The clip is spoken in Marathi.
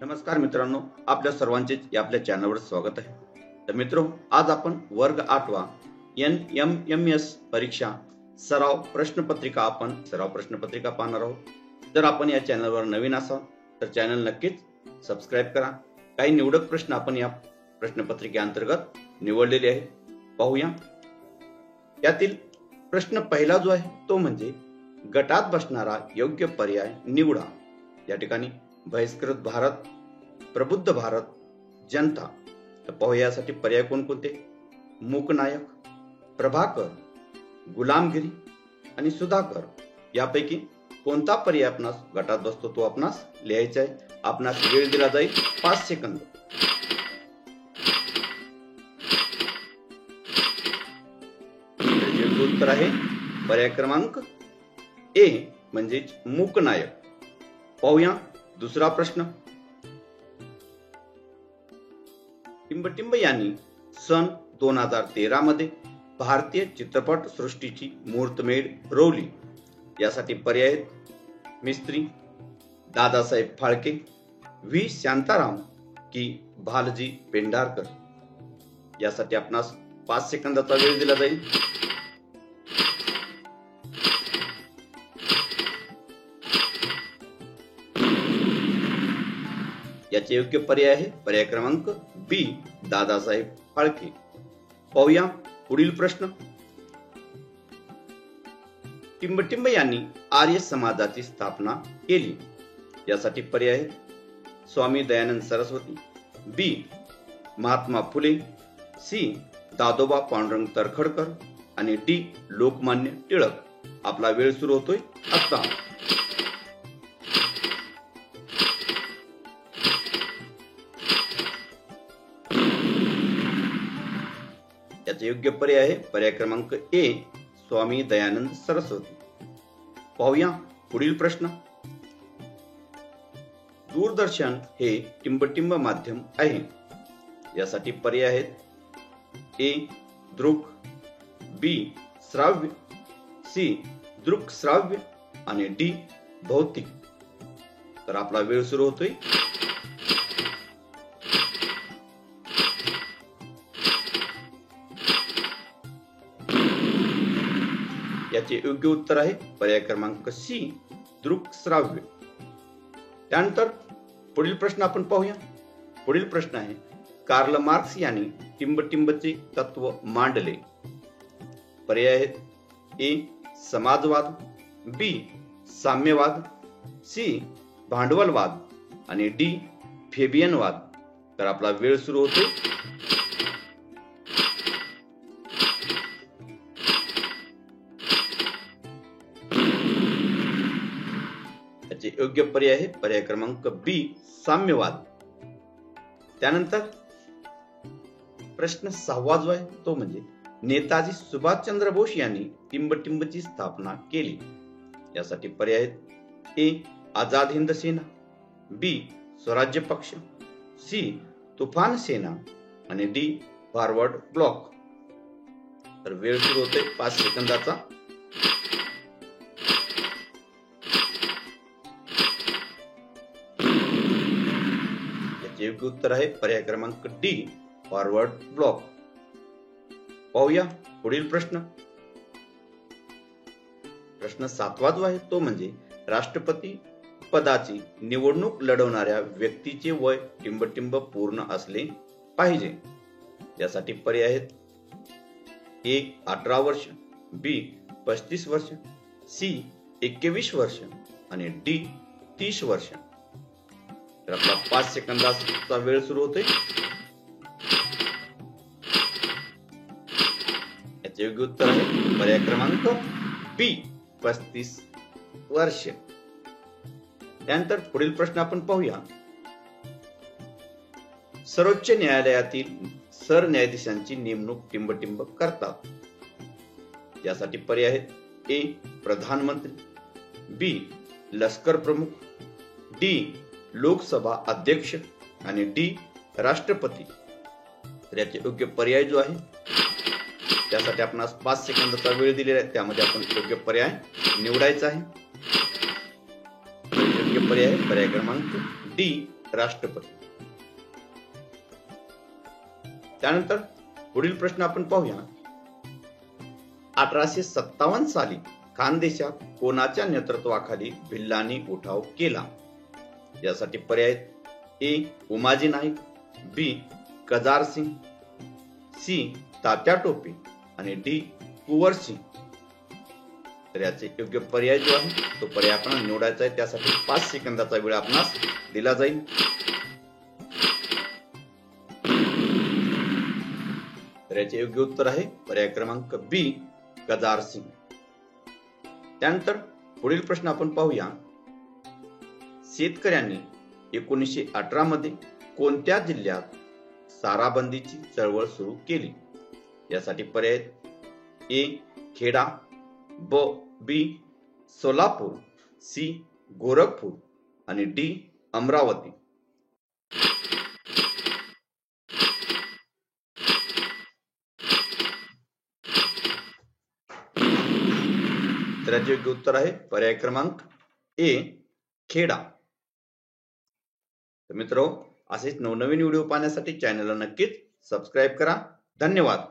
नमस्कार मित्रांनो, आपल्या सर्वांचे आपल्या चॅनलवर स्वागत आहे. तर मित्रो, आज आपण वर्ग 8वा NMMS परीक्षा सराव प्रश्नपत्रिका पाहणार आहोत. जर आपण या चॅनलवर नवीन असाल तर चॅनल नक्कीच सबस्क्राइब करा. काही निवडक प्रश्न आपण या प्रश्नपत्रिकेअंतर्गत निवडलेले आहेत. पाहूया. यातील प्रश्न पहिला जो आहे तो म्हणजे गटात बसणारा योग्य पर्याय निवडा. या ठिकाणी बहिष्कृत भारत, प्रबुद्ध भारत, जनता. तर पाहूया यासाठी पर्याय कोणकोणते. मूकनायक, प्रभाकर, गुलामगिरी आणि सुधाकर यापैकी कोणता पर्याय आपणास गटात बसतो तो आपणास लिहायचा आहे. आपणास वेळ दिला जाईल 5 सेकंद. उत्तर आहे पर्याय क्रमांक ए म्हणजे मूकनायक. पाहूया दुसरा प्रश्न. टिंबटिंब यांनी सन 2013 मध्ये भारतीय चित्रपट सृष्टीची मुहूर्तमेढ रोवली. यासाठी पर्याय आहेत मिस्त्री, दादासाहेब फाळके, व्ही शांताराम की भालजी पेंढारकर. यासाठी आपणास 5 सेकंदाचा वेळ दिला जाईल. याचे योग्य पर्याय आहे पर्याय क्रमांक बी दादासाहेब फाळके. पाहूया पुढील प्रश्न. टिंबटिंब यांनी आर्य समाजाची स्थापना केली. यासाठी पर्याय आहे स्वामी दयानंद सरस्वती, बी महात्मा फुले, सी दादोबा पांडुरंग तर्खडकर आणि डी लोकमान्य टिळक. आपला वेळ सुरू होतोय आता. याचे योग्य पर्याय आहे पर्याय क्रमांक ए स्वामी दयानंद सरस्वती. पाहूया पुढील प्रश्न. दूरदर्शन हे टिंबटिंब माध्यम आहे. यासाठी पर्याय आहेत ए दृक, बी श्राव्य, सी दृक श्राव्य आणि डी भौतिक. तर आपला वेळ सुरू होतोय. याचे योग्य उत्तर आहे पर्याय क्रमांक सी दृक श्राव्य. त्यानंतर पुढील प्रश्न आपण पाहूया. पुढील प्रश्न आहे कार्ल मार्क्स यांनी टिंबटिंबचे तत्व मांडले. पर्याय आहेत ए समाजवाद, बी साम्यवाद, सी भांडवलवाद आणि डी फेबियनवाद. तर आपला वेळ सुरू होतो. याचे योग्य पर्याय आहे पर्याय क्रमांक बी साम्यवाद. त्यानंतर प्रश्न 6वा जो आहे तो म्हणजे नेताजी सुभाषचंद्र बोस यांनी टिंबटिंबची स्थापना केली. यासाठी पर्याय आहेत ए आझाद हिंद सेना, बी स्वराज्य पक्ष, सी तुफान सेना आणि डी फॉरवर्ड ब्लॉक. तर वेळ सुरू होते 5 सेकंदाचा. योग्य उत्तर आहे पर्याय क्रमांक डी फॉरवर्ड ब्लॉक. पाहूया पुढील प्रश्न. प्रश्न 7वा जो आहे तो म्हणजे राष्ट्रपती पदाची निवडणूक लढवणाऱ्या व्यक्तीचे वय टिंबटिंब पूर्ण असले पाहिजे. यासाठी पर्याय आहेत ए 18 वर्ष, बी 35 वर्ष, सी 21 वर्ष आणि डी 30 वर्ष. तर आपला 5 सेकंदाचा वेळ सुरू होतोय. याचे योग्य उत्तर आहे पर्याय क्रमांक बी 35 वर्ष. त्यानंतर पुढील प्रश्न आपण पाहूया. सर्वोच्च न्यायालयातील सरन्यायाधीशांची नेमणूक टिंबटिंब करतात. यासाठी पर्याय आहेत ए प्रधानमंत्री, बी लष्कर प्रमुख, डी लोकसभा अध्यक्ष आणि डी राष्ट्रपती. तर याचे योग्य पर्याय जो आहे त्यासाठी आपण 5 सेकंदाचा वेळ दिलेला आहे. त्यामध्ये आपण योग्य पर्याय निवडायचा आहे. योग्य पर्याय पर्याय क्रमांक डी राष्ट्रपती. त्यानंतर पुढील प्रश्न आपण पाहूया. 1857 साली खानदेशात कोणाच्या नेतृत्वाखाली भिल्लांनी उठाव केला? यासाठी पर्याय: ए. उमाजी नाईक, बी. कजार सिंग, सी. तात्या टोपे आणि डी. कुंवर सिंग. तर याचे योग्य पर्याय जो आहे तो पर्याय आपण निवडायचा आहे. त्यासाठी 5 सेकंदाचा वेळ आपणास दिला जाईल. तर याचे योग्य उत्तर आहे पर्याय क्रमांक बी. कजार सिंग. त्यानंतर पुढील प्रश्न आपण पाहूया. शेतकऱ्यांनी 1918 मध्ये कोणत्या जिल्ह्यात साराबंदीची चळवळ सुरू केली? यासाठी पर्याय: ए. खेडा, बी. सोलापूर, सी. गोरखपूर आणि डी. अमरावती. तर याचे योग्य उत्तर आहे पर्याय क्रमांक ए. खेडा. तर मित्रांनो, असेच नवनवीन व्हिडिओ पाहण्यासाठी चॅनलला नक्कीच सबस्क्राईब करा. धन्यवाद.